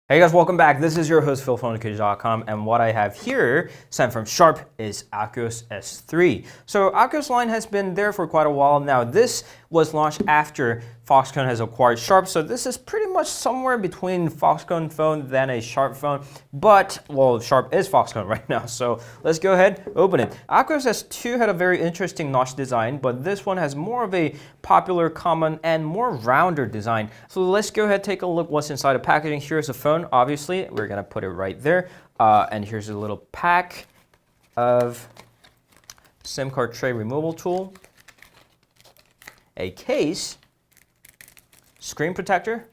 Hey guys, welcome back. This is your host Phil from underKG.com, and what I have here sent from Sharp is AQUOS S3. So AQUOS line has been there for quite a while now. This was launched after Foxconn has acquired Sharp, so this is pretty much somewhere between Foxconn phone than a Sharp phone, but well, Sharp is Foxconn right now, so let's go ahead, open it. AQUOS S2 had a very interesting notch design, but this one has more of a popular, common, and more rounder design. So let's go ahead, take a look what's inside the packaging. Here's the phone, obviously, we're gonna put it right there, and here's a little pack of SIM card tray removal tool, a case, screen protector,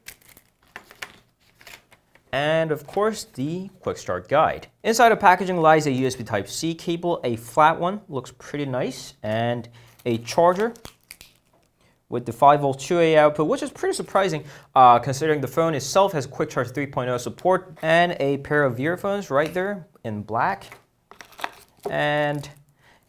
and of course the quick start guide. Inside the packaging lies a USB Type-C cable, a flat one, looks pretty nice, and a charger with the 5V 2A output, which is pretty surprising considering the phone itself has Quick Charge 3.0 support, and a pair of earphones right there in black, and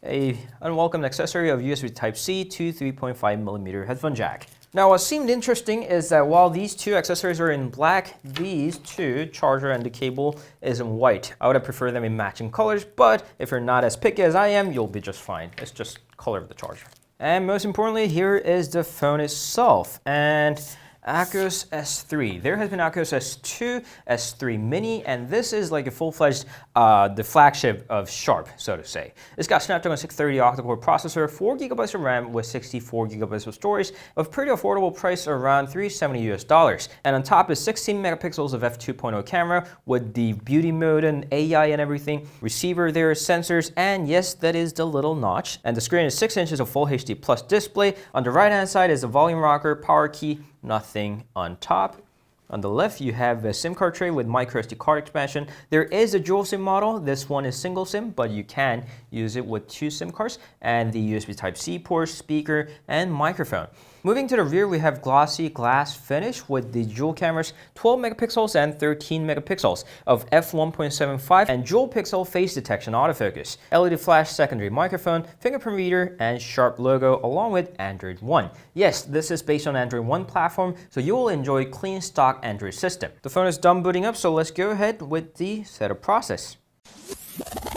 a unwelcome accessory of USB Type-C to 3.5mm headphone jack. Now what seemed interesting is that while these two accessories are in black, these two, charger and the cable, is in white. I would have preferred them in matching colors, but if you're not as picky as I am, you'll be just fine. It's just color of the charger. And most importantly, here is the phone itself, and AQUOS S3. There has been AQUOS S2, S3 Mini, and this is like a full-fledged, the flagship of Sharp, so to say. It's got Snapdragon 630 octa-core processor, 4GB of RAM with 64GB of storage, of pretty affordable price around $370 US. And on top is 16 megapixels of f2.0 camera with the beauty mode and AI and everything. Receiver there, sensors, and yes, that is the little notch. And the screen is 6 inches of Full HD Plus display. On the right-hand side is a volume rocker, power key, nothing on top. On the left, you have a SIM card tray with micro SD card expansion. There is a dual SIM model. This one is single SIM, but you can use it with 2 SIM cards, and the USB Type-C port, speaker, and microphone. Moving to the rear, we have glossy glass finish with the dual cameras, 12 megapixels and 13 megapixels of f1.75 and dual pixel face detection autofocus, LED flash secondary microphone, fingerprint reader, and Sharp logo along with Android One. Yes, this is based on Android One platform, so you will enjoy clean stock Android system. The phone is done booting up, so let's go ahead with the setup process.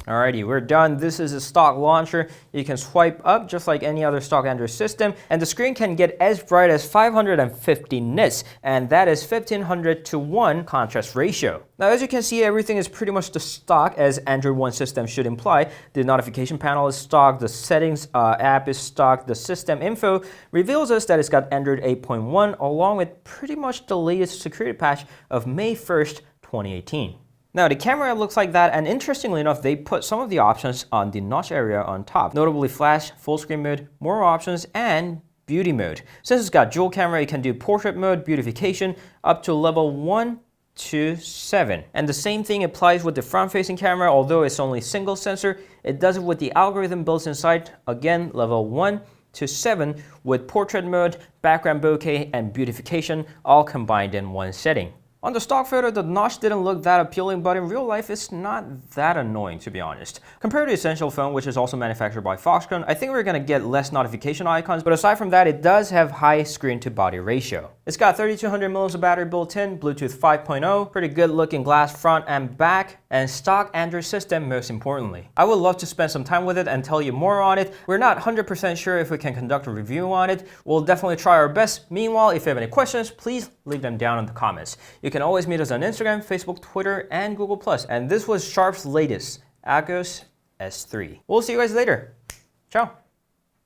Alrighty, we're done. This is a stock launcher. You can swipe up just like any other stock Android system, and the screen can get as bright as 550 nits, and that is 1500 to 1 contrast ratio. Now, as you can see, everything is pretty much the stock as Android One system should imply. The notification panel is stock, the settings app is stock, the system info reveals us that it's got Android 8.1 along with pretty much the latest security patch of May 1st, 2018. Now the camera looks like that, and interestingly enough, they put some of the options on the notch area on top, notably flash, full screen mode, more options, and beauty mode. Since it's got dual camera, it can do portrait mode, beautification, up to level 1 to 7. And the same thing applies with the front-facing camera, although it's only single sensor. It does it with the algorithm built inside, again, level 1 to 7, with portrait mode, background bokeh, and beautification, all combined in one setting. On the stock photo, the notch didn't look that appealing, but in real life, it's not that annoying, to be honest. Compared to the Essential phone, which is also manufactured by Foxconn, I think we're gonna get less notification icons, but aside from that, it does have high screen-to-body ratio. It's got 3200 mAh of battery built in, Bluetooth 5.0, pretty good looking glass front and back, and stock Android system most importantly. I would love to spend some time with it and tell you more on it. We're not 100% sure if we can conduct a review on it. We'll definitely try our best. Meanwhile, if you have any questions, please leave them down in the comments. You can always meet us on Instagram, Facebook, Twitter, and Google+. And this was Sharp's latest, AQUOS S3. We'll see you guys later. Ciao.